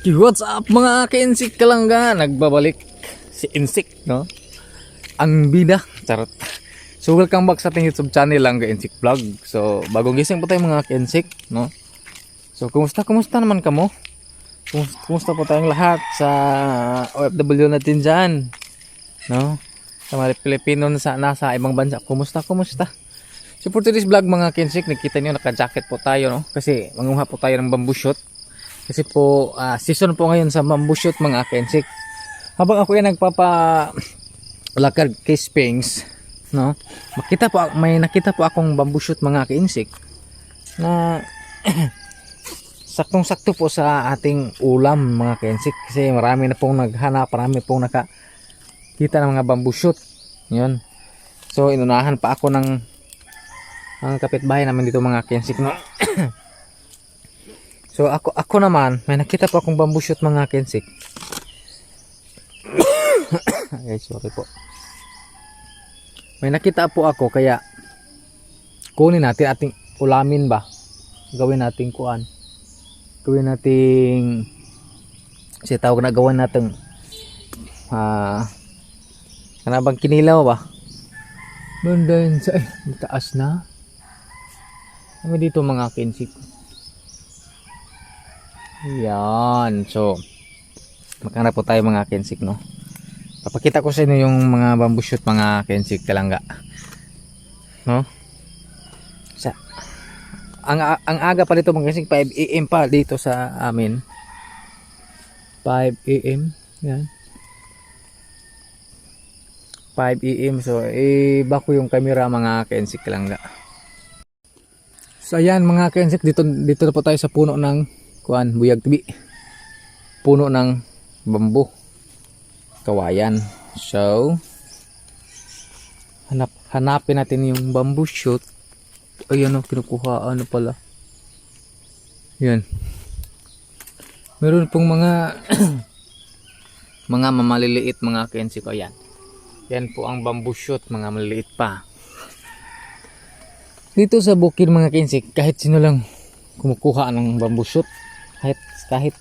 What's up mga ka-insik kalangga? Nagbabalik si Insik, no? Ang bida, charot. So welcome back sa ating YouTube channel lang, Insik Vlog. So bagong gising po tayo mga ka-insik, no? So kumusta naman kamo? Kumusta po tayong lahat sa OFW natin dyan, no? Sa mga Pilipino nasa ibang bansa, kumusta? So for today's vlog mga ka-insik, nakita nyo naka-jacket po tayo, no? Kasi manguha po tayo ng bamboo shoot. Kasi po season po ngayon sa bamboo shoot mga ka-insik. Habang ako ay nagpapalakad kay Spings, no? May nakita po akong bamboo shoot mga ka-insik na saktong-sakto po sa ating ulam mga ka-insik. Kasi marami na pong naghanap, marami pong nakakita ng mga bamboo shoot. Yun. So inunahan pa ako ng ang kapitbahay naman dito mga ka-insik, no? So ako naman, may nakita po akong bamboo shoot mga ka-insik. Ay, sorry po. May nakita po ako kaya kunin natin ating ulamin ba. Gawin nating kuan. Gawin nating tawag na gawin natin ano bang kinilaw ba? Doon sa taas na. Ano dito mga ka-insik? Yan. So maghanap po tayo mga ka-insik, no? Papakita ko sa inyo yung mga bamboo shoot mga ka-insik kalangga, no? Ang aga pa dito mga ka-insik, 5 AM pa dito sa amin. 5 AM. Yan. 5 AM. So bako yung camera mga ka-insik kalangga. So ayan mga ka-insik, dito na po tayo sa puno ng buyag tibi, puno ng bambu kawayan. So hanapin natin yung bamboo shoot. Ayan o, kinukuha ano pala yan. Meron pong mga mga maliliit mga ka-insik. Ayan, yan po ang bamboo shoot, mga maliliit pa dito sa bukid mga ka-insik. Kahit sino lang kumukuha ng bamboo shoot, kahit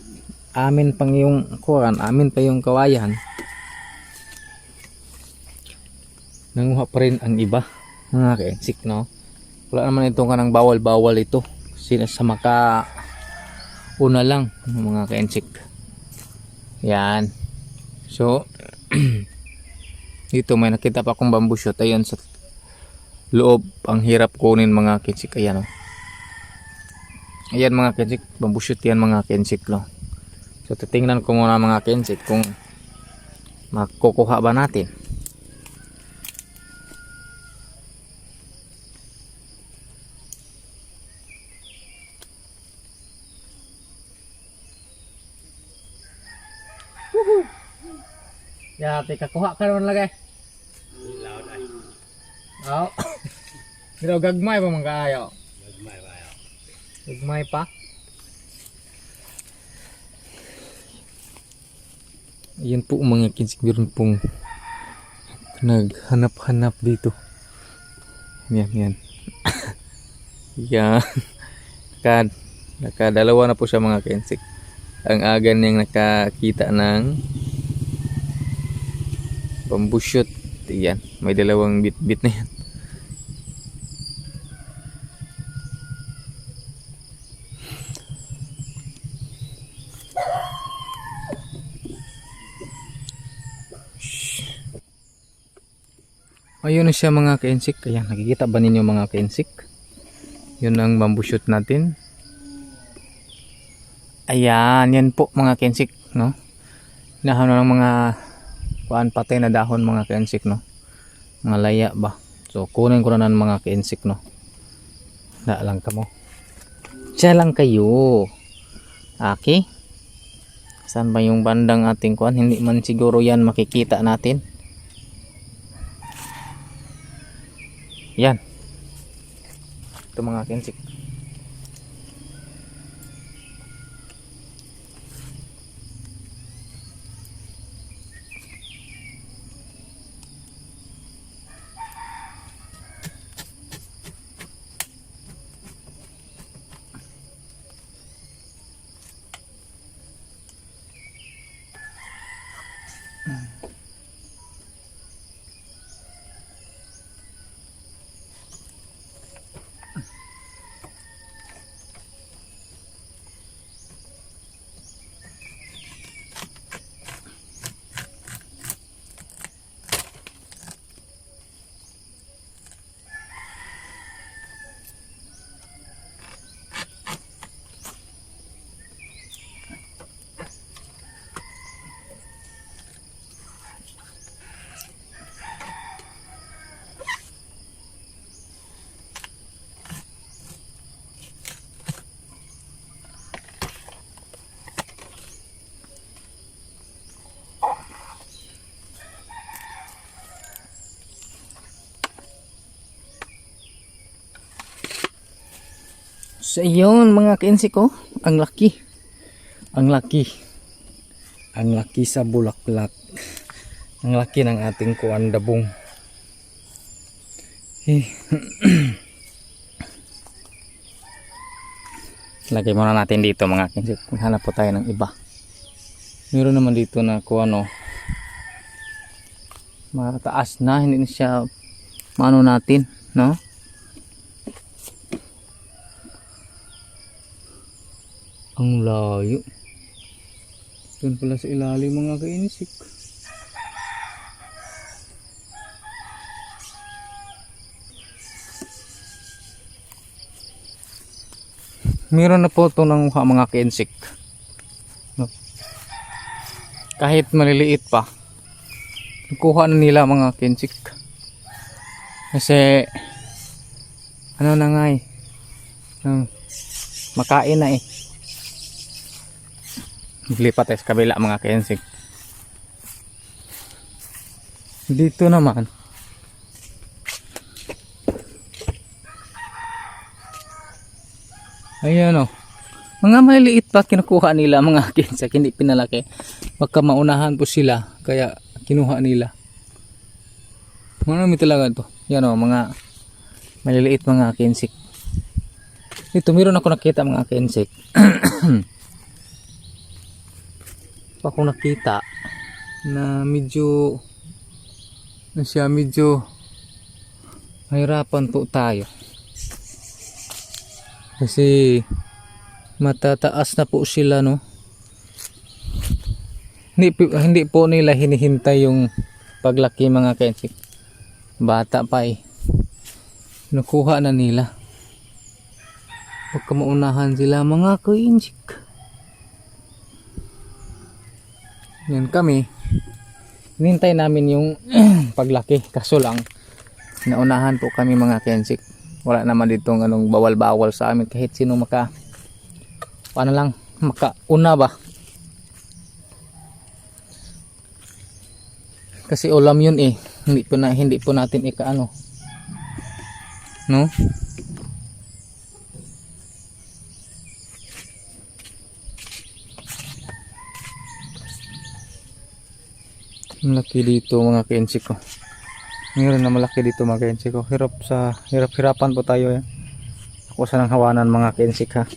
amin pang yung kuran, amin pa yung kawayan, nanguha pa rin ang iba mga ka-insik, no? Wala naman itong kanang bawal ito, sa maka una lang mga ka-insik. Yan. So dito may nakita pa akong bamboo shoot. Ayun sa loob, ang hirap kunin mga ka-insik. Ayan, no? Ayan mga ka-insik, bamboo shoot yan mga ka-insik, no? So titingnan ko muna mga ka-insik kung makukuha ba natin. Woohoo! Ya, teka, kuha ka naman lagi. Loud ay. Oh. Pero gagmay pa man kaayo. Gagmay pa. Ayan po mga kids, meron pong naghanap-hanap dito. Yan. Yan. Nakadalawa na po siya mga ka-insik. Ang aga niyang nakakita ng bamboo shoot. Yan, may dalawang bit na yan. Ayun na siya mga ka-insik. Ayan, nakikita ba ninyo mga ka-insik? Yun ang bamboo shoot natin. Ayan, yan po mga ka-insik, no? Dahon ng mga patay na dahon mga ka-insik, no? Mga laya ba? So kunin ko na ng mga ka-insik, no? Lang ka mo. Siya lang kayo. Okay? Saan ba yung bandang ating kuan? Hindi man siguro yan makikita natin. Yan. Ito mga ka-insik. So yun mga ka-insik ko, ang laki. Ang laki. Ang laki sa bulaklak. Ang laki ng ating kuandabong. Okay. Lagay muna natin dito mga ka-insik. Hanap po tayo ng iba. Meron naman dito na kuano. Mataas na, hindi na siya maano natin, no? Ang layo. Doon pala sa ilalim mga ka-insik. Meron na po ito ng mga ka-insik. No? Kahit maliliit pa. Kuha na nila mga ka-insik. Kasi ano na nga eh. Makain na eh. Lipat tayo sa kabila mga ka-insik. Dito naman ayan o, mga maliliit pa kinukuha nila mga ka-insik, hindi pinalaki. Baka maunahan po sila kaya kinuha nila. Marami talaga to. Yan o, mga maliliit mga ka-insik. Dito meron ako nakita mga ka-insik. Pa ako nakita na medyo mahirapan po tayo kasi matataas na po sila, no? Hindi po nila hinihintay yung paglaki mga ka-insik. Bata pa eh, nakuha na nila. Pagka maunahan sila mga ka-insik. Yan kami, hinintay namin yung paglaki, kaso lang naunahan po kami mga ka-insik. Wala naman ditong anong bawal-bawal sa amin, kahit sino makauna ba, kasi ulam yun eh. Hindi po natin ikaano, no? Malaki dito mga ka-insik ko. Meron na malaki dito mga ka-insik ko. Hirap-hirapan po tayo eh. Ako sa nang hawanan mga ka-insik ha.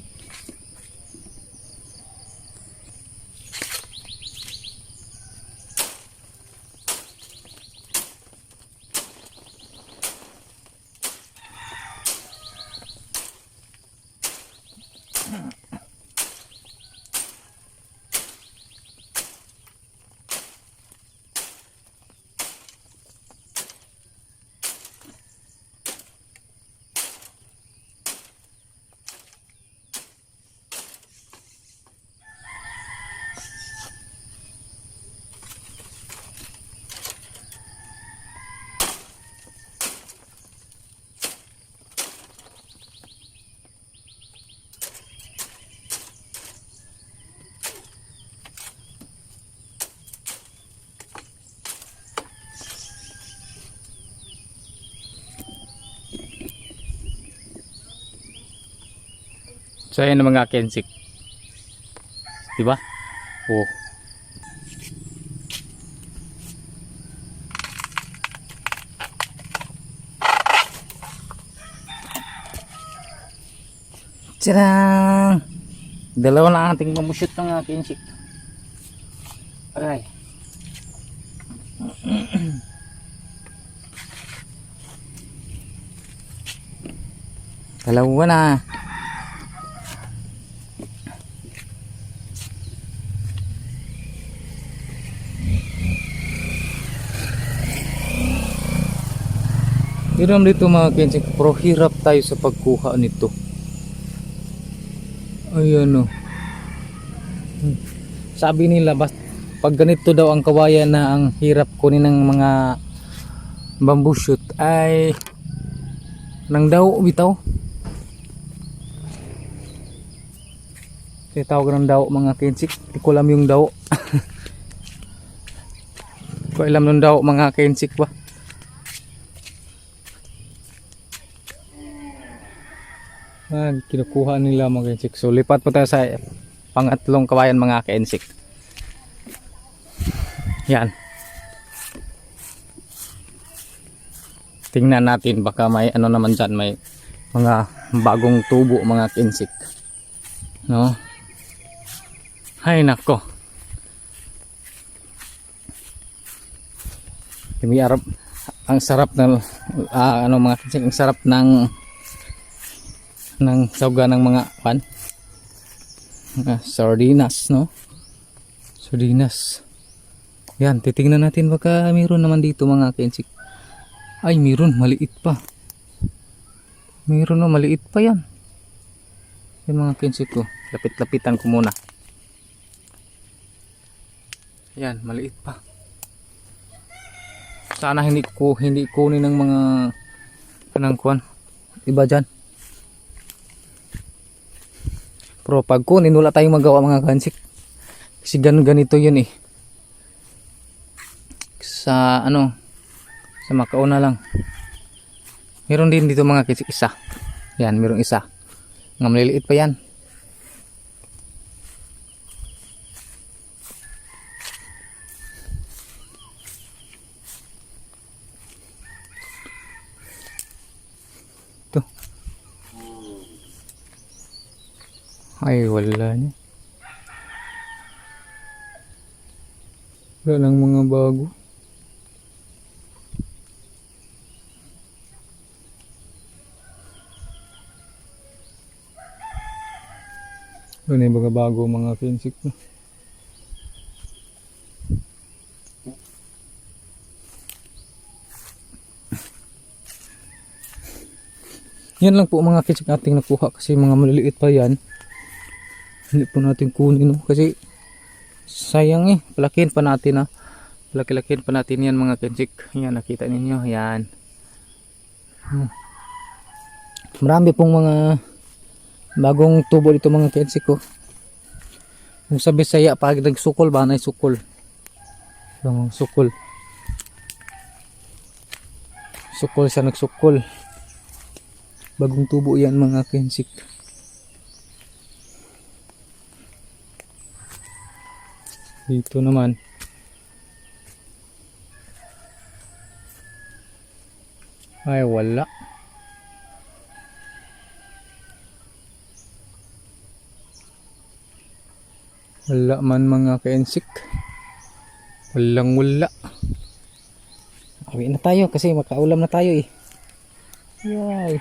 So ayan mga ka-insik, diba? Oh. Tadang! Dalawa na ating mamusyot ng ka-insik. Ay. Dalawa na. Hiram dito mga kensik, pero hirap tayo sa pagkuha nito. Ayan o. Sabi nila pag ganito daw ang kawayan na ang hirap kunin ng mga bamboo shoot ay nang daw bitaw. Kasi tawag ng daw mga kensik. Hindi ko alam yung daw. Hindi ko alam ng daw mga kensik ba. Kinukuha nila mga kensik. So lipat po tayo sa pangatlong kawayan mga kensik. Yan. Tingnan natin baka may ano naman dyan, may mga bagong tubo mga kensik. No? Ay nako. Ang sarap ng ano mga kensik, ang sarap ng sauga ng mga sardinas, no? Sardinas. Yan, titingnan natin baka mayroon naman dito mga kensik. Ay, mayroon, maliit pa. Mayroon, no, maliit pa yan. Yan mga kensik ko. Lapit-lapitan ko muna. Yan, maliit pa. Sana hindi kunin ng mga kanangkuan. Iba dyan. Pero pag kunin, wala tayong magawa mga kensik. Kasi ganito yun eh. Sa makauna lang. Meron din dito mga kensik isa. Yan, meron isa. Nga maliliit pa yan. Ito. Ay, wala niya. Wala lang mga bago. Wala yung mga bago mga kensik. Yan lang po mga kensik ating nakuha kasi mga maliliit pa yan. Hindi po natin kunin, no? Kasi sayang eh, palakihin pa natin palaki-lakihin pa natin yan mga kensik. Yan, nakita ninyo, yan. Marami pong mga bagong tubo dito mga kensik ko. Kung sa Bisaya pag nagsukol ba, na sukol. Sukol. Sukol siya, nagsukol. Bagong tubo yan mga kensik. Dito naman. Ay wala. Wala man mga kensik. Walang wala. Awi na tayo kasi makaulam na tayo eh. Yay.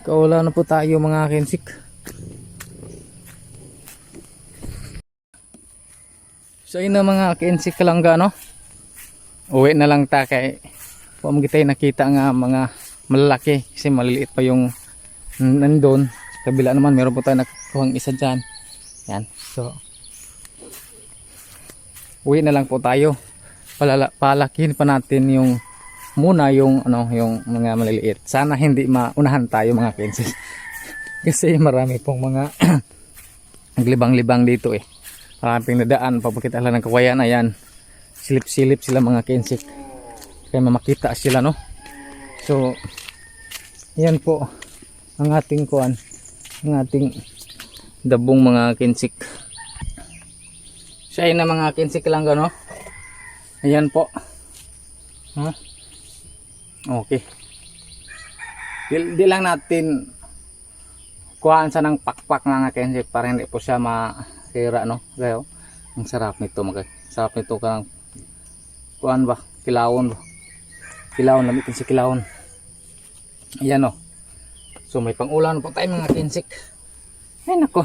Kaula na po tayo mga kensik. So yun na mga kensik kalangga, no? Uwi na lang ta kay kung kita nakita nga mga malalaki kasi maliliit pa yung nandun. Sa kabila naman meron po tayo nakukuhang isa dyan. Yan. So uwi na lang po tayo. Palakihin pa natin yung muna yung yung mga maliliit. Sana hindi maunahan tayo mga kensik. Kasi marami pong mga naglibang-libang dito eh. Maraming nadaan pagpakita lang ng kawayan. Ayan, silip-silip sila mga kensik kaya mamakita sila, no? So yan po ang ating kuan, ang ating dabong mga kensik. Siya na mga kensik lang gano. Ayan po. Okay, di lang natin kuhaan sa ng pakpak mga kainsik para hindi po siya masira, no? Gayo. Ang sarap nito mga sarap nito kang kuhaan ba? Kilawon ba? Kilawon, lamitin si kilawon. Ayan, no. So may pangulan po tayo mga kinsik. Ay nako.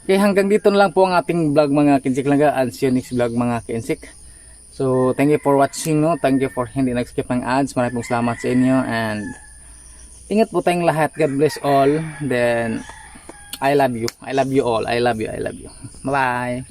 Okay, hanggang dito na lang po ang ating vlog mga kinsik langga. And see you next vlog mga kinsik. So thank you for watching, no. Thank you for hindi nag-skip ng ads. Maraming salamat sa inyo and ingat po tayong lahat. God bless all. Then I love you. I love you all. I love you. I love you. Bye bye.